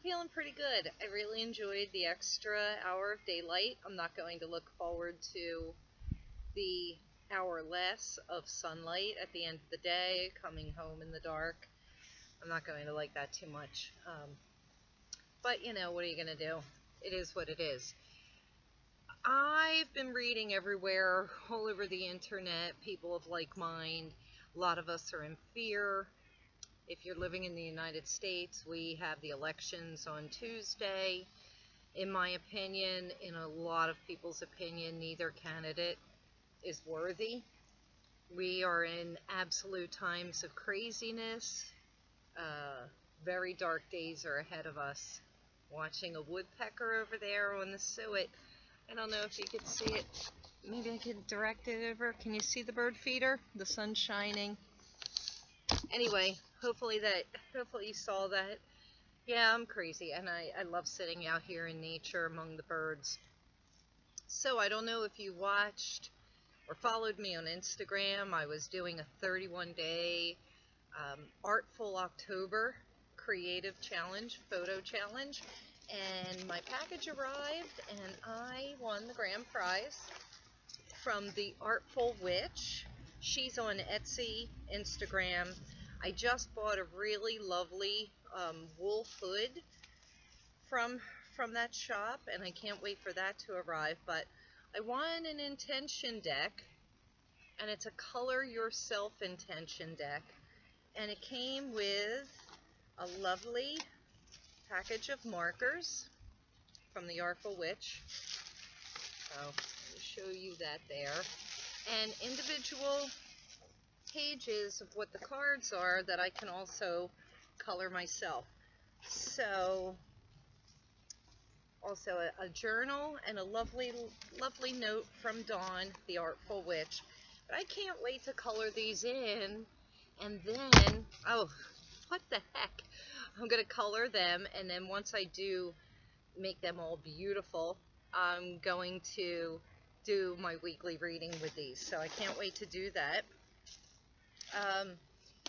feeling pretty good. I really enjoyed the extra hour of daylight. I'm not going to look forward to the hour less of sunlight at the end of the day, coming home in the dark. I'm not going to like that too much. But, you know, what are you going to do? It is what it is. I've been reading everywhere, all over the internet, people of like mind. A lot of us are in fear. If you're living in the United States, we have the elections on Tuesday. In my opinion, in a lot of people's opinion, neither candidate is worthy. We are in absolute times of craziness. Very dark days are ahead of us. Watching a woodpecker over there on the suet. I don't know if you could see it. Maybe I could direct it over. Can you see the bird feeder? The sun's shining. Anyway, hopefully you saw that. Yeah, I'm crazy, and I love sitting out here in nature among the birds. So I don't know if you watched or followed me on Instagram. I was doing a 31-day Artful October creative challenge, photo challenge, and my package arrived, and I won the grand prize from the Artful Witch. She's on Etsy, Instagram. I just bought a really lovely wool hood from that shop, and I can't wait for that to arrive. But I won an intention deck, and it's a color yourself intention deck, and it came with a lovely package of markers from the Artful Witch. So I'll show you that there, and individual pages of what the cards are that I can also color myself. So also a journal and a lovely note from Dawn, the Artful Witch. But I can't wait to color these in, and then, oh, what the heck, I'm going to color them, and then once I do make them all beautiful, I'm going to do my weekly reading with these. So I can't wait to do that.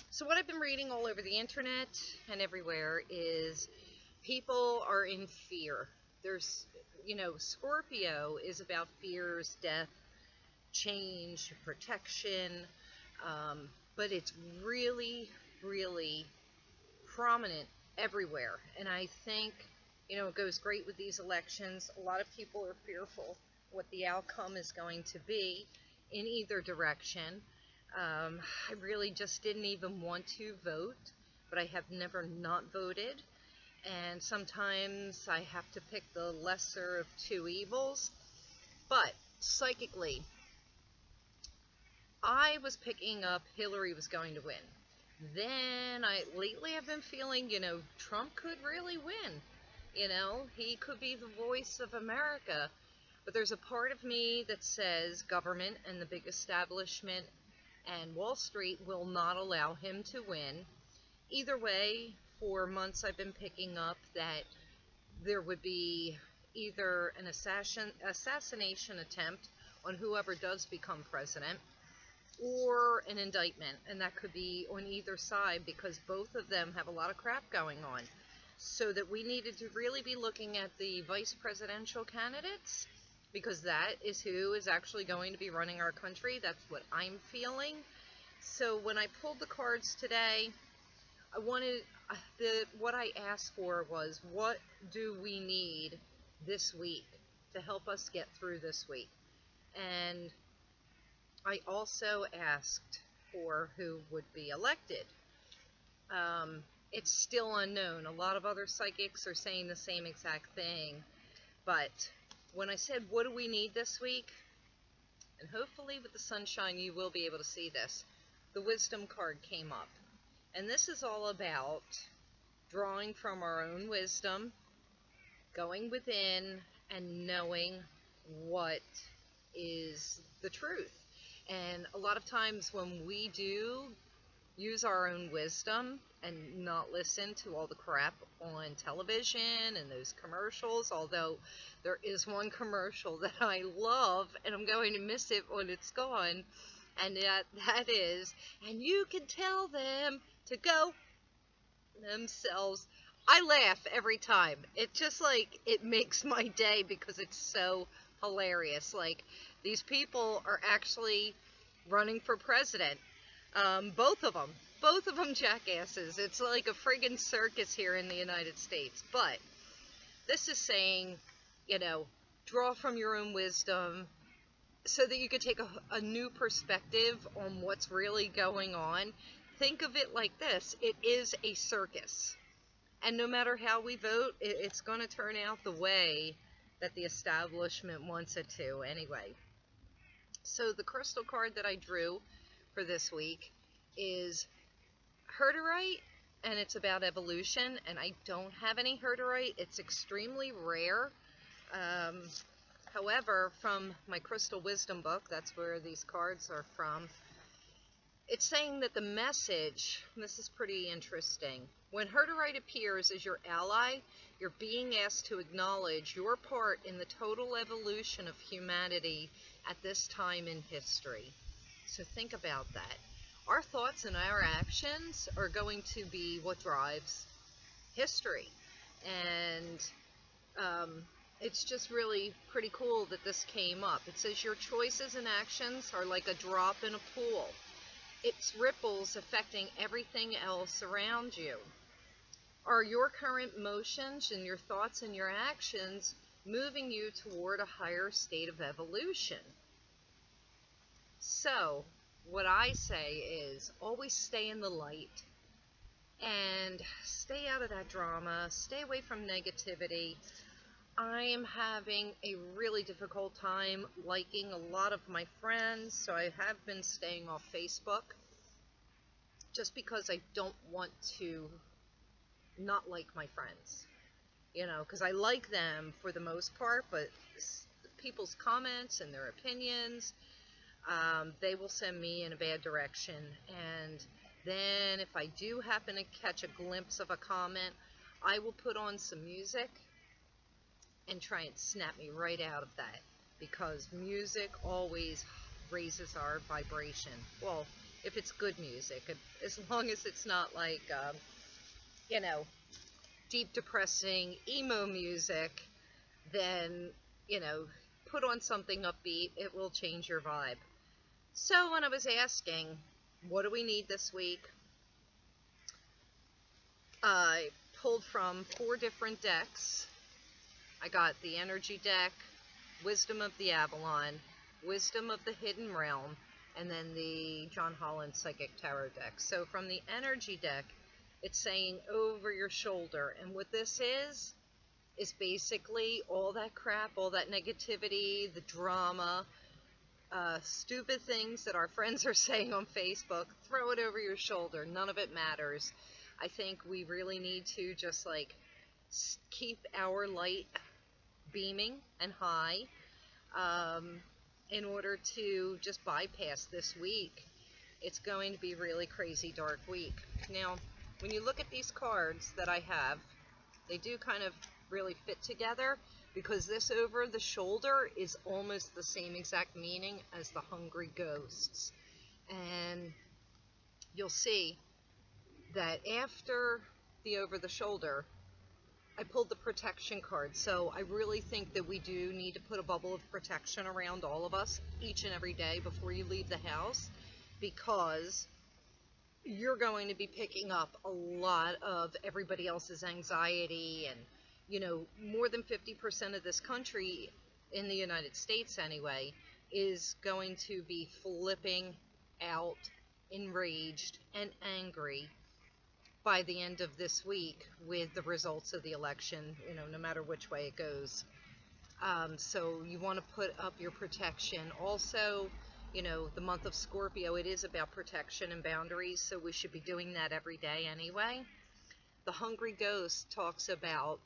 So what I've been reading all over the internet and everywhere is people are in fear. There's, you know, Scorpio is about fears, death, change, protection, but it's really, really prominent everywhere. And I think, you know, it goes great with these elections. A lot of people are fearful what the outcome is going to be in either direction. I really just didn't even want to vote, but I have never not voted. And sometimes I have to pick the lesser of two evils. But psychically, I was picking up Hillary was going to win. Then lately I've been feeling, you know, Trump could really win. You know, he could be the voice of America. But there's a part of me that says government and the big establishment and Wall Street will not allow him to win. Either way, for months I've been picking up that there would be either an assassination attempt on whoever does become president, or an indictment, and that could be on either side because both of them have a lot of crap going on. So that we needed to really be looking at the vice presidential candidates, because that is who is actually going to be running our country. That's what I'm feeling. So when I pulled the cards today, I wanted, what I asked for was, what do we need this week to help us get through this week? And I also asked for who would be elected. It's still unknown. A lot of other psychics are saying the same exact thing. But when I said, what do we need this week? And hopefully with the sunshine you will be able to see this. The wisdom card came up. And this is all about drawing from our own wisdom, going within, and knowing what is the truth. And a lot of times when we do use our own wisdom and not listen to all the crap on television and those commercials, although there is one commercial that I love and I'm going to miss it when it's gone, and that is, and you can tell them to go themselves. I laugh every time. It just like it makes my day because it's so hilarious. Like these people are actually running for president. Both of them jackasses. It's like a friggin' circus here in the United States. But this is saying, you know, draw from your own wisdom so that you could take a new perspective on what's really going on. Think of it like this: it is a circus. And no matter how we vote, it's going to turn out the way that the establishment wants it to anyway. So the crystal card that I drew for this week is Herderite, and it's about evolution, and I don't have any Herderite. It's extremely rare. Um, However, from my Crystal Wisdom book, that's where these cards are from, it's saying that the message, this is pretty interesting, when Herderite appears as your ally, you're being asked to acknowledge your part in the total evolution of humanity at this time in history. So think about that. Our thoughts and our actions are going to be what drives history. And it's just really pretty cool that this came up. It says your choices and actions are like a drop in a pool. Its ripples affecting everything else around you. Are your current motions and your thoughts and your actions moving you toward a higher state of evolution? So, what I say is always stay in the light and stay out of that drama, stay away from negativity. I am having a really difficult time liking a lot of my friends, so I have been staying off Facebook just because I don't want to not like my friends, you know, because I like them for the most part, but people's comments and their opinions, they will send me in a bad direction. And then if I do happen to catch a glimpse of a comment, I will put on some music and try and snap me right out of that, because music always raises our vibration. Well, if it's good music, as long as it's not like, you know, deep depressing emo music, then, you know, put on something upbeat, it will change your vibe. So when I was asking, what do we need this week? I pulled from 4 different decks. I got the Energy deck, Wisdom of the Avalon, Wisdom of the Hidden Realm, and then the John Holland Psychic Tarot deck. So from the Energy deck, it's saying over your shoulder. And what this is basically all that crap, all that negativity, the drama, stupid things that our friends are saying on Facebook, throw it over your shoulder. None of it matters. I think we really need to just like keep our light beaming and high, in order to just bypass this week. It's going to be really crazy dark week. Now, when you look at these cards that I have, they do kind of really fit together, because this over the shoulder is almost the same exact meaning as the hungry ghosts. And you'll see that after the over the shoulder, I pulled the protection card. So I really think that we do need to put a bubble of protection around all of us each and every day before you leave the house, because you're going to be picking up a lot of everybody else's anxiety. And, you know, more than 50% of this country, in the United States anyway, is going to be flipping out, enraged, and angry by the end of this week with the results of the election, you know, no matter which way it goes. So you want to put up your protection. Also, you know, the month of Scorpio, it is about protection and boundaries, so we should be doing that every day anyway. The Hungry Ghost talks about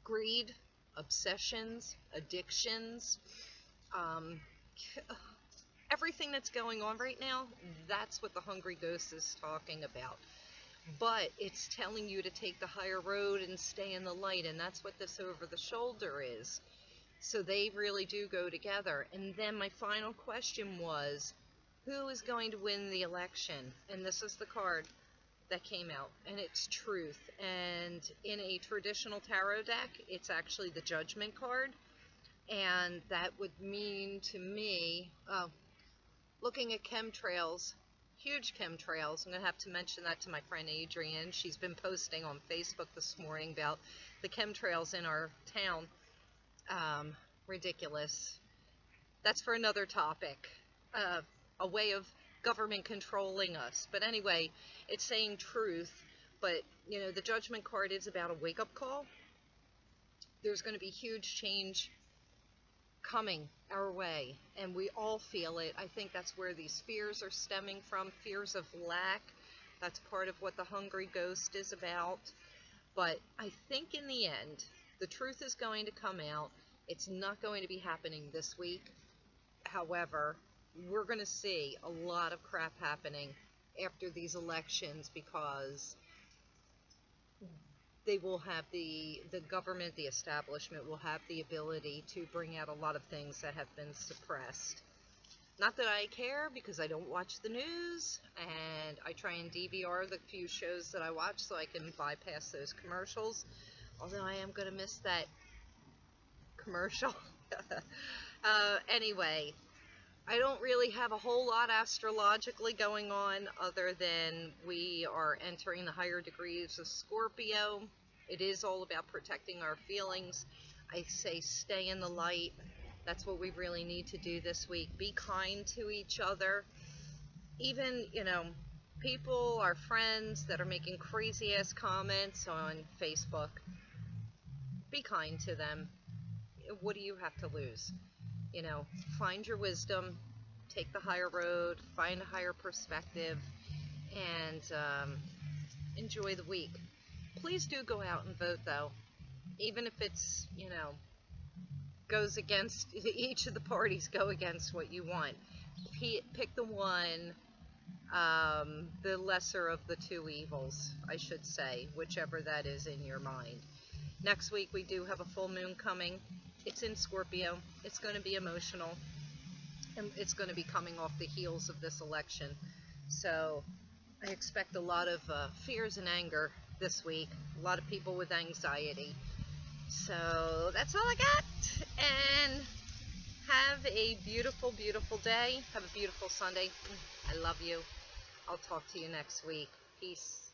greed, obsessions, addictions, everything that's going on right now. That's what the Hungry Ghost is talking about. But it's telling you to take the higher road and stay in the light, and that's what this over the shoulder is. So they really do go together. And then my final question was, who is going to win the election? And this is the card. that came out, and it's truth. And in a traditional tarot deck, it's actually the Judgment card, and that would mean to me, looking at chemtrails, huge chemtrails. I'm going to have to mention that to my friend Adrienne. She's been posting on Facebook this morning about the chemtrails in our town. Ridiculous. That's for another topic. A way of government controlling us. But anyway, it's saying truth. But, you know, the Judgment card is about a wake-up call. There's going to be huge change coming our way, and we all feel it. I think that's where these fears are stemming from, fears of lack. That's part of what the Hungry Ghost is about. But I think in the end, the truth is going to come out. It's not going to be happening this week. However, we're going to see a lot of crap happening after these elections, because they will have the government, the establishment will have the ability to bring out a lot of things that have been suppressed. Not that I care, because I don't watch the news, and I try and DVR the few shows that I watch so I can bypass those commercials, although I am going to miss that commercial. Anyway, I don't really have a whole lot astrologically going on, other than we are entering the higher degrees of Scorpio. It is all about protecting our feelings. I say stay in the light. That's what we really need to do this week. Be kind to each other. Even, you know, people, our friends that are making crazy ass comments on Facebook, be kind to them. What do you have to lose? You know, find your wisdom, take the higher road, find a higher perspective, and enjoy the week. Please do go out and vote, though, even if it's, you know, goes against, each of the parties go against what you want. Pick the one, the lesser of the two evils, I should say, whichever that is in your mind. Next week we do have a full moon coming. It's in Scorpio. It's going to be emotional, and it's going to be coming off the heels of this election. So I expect a lot of fears and anger this week. A lot of people with anxiety. So that's all I got. And have a beautiful, beautiful day. Have a beautiful Sunday. I love you. I'll talk to you next week. Peace.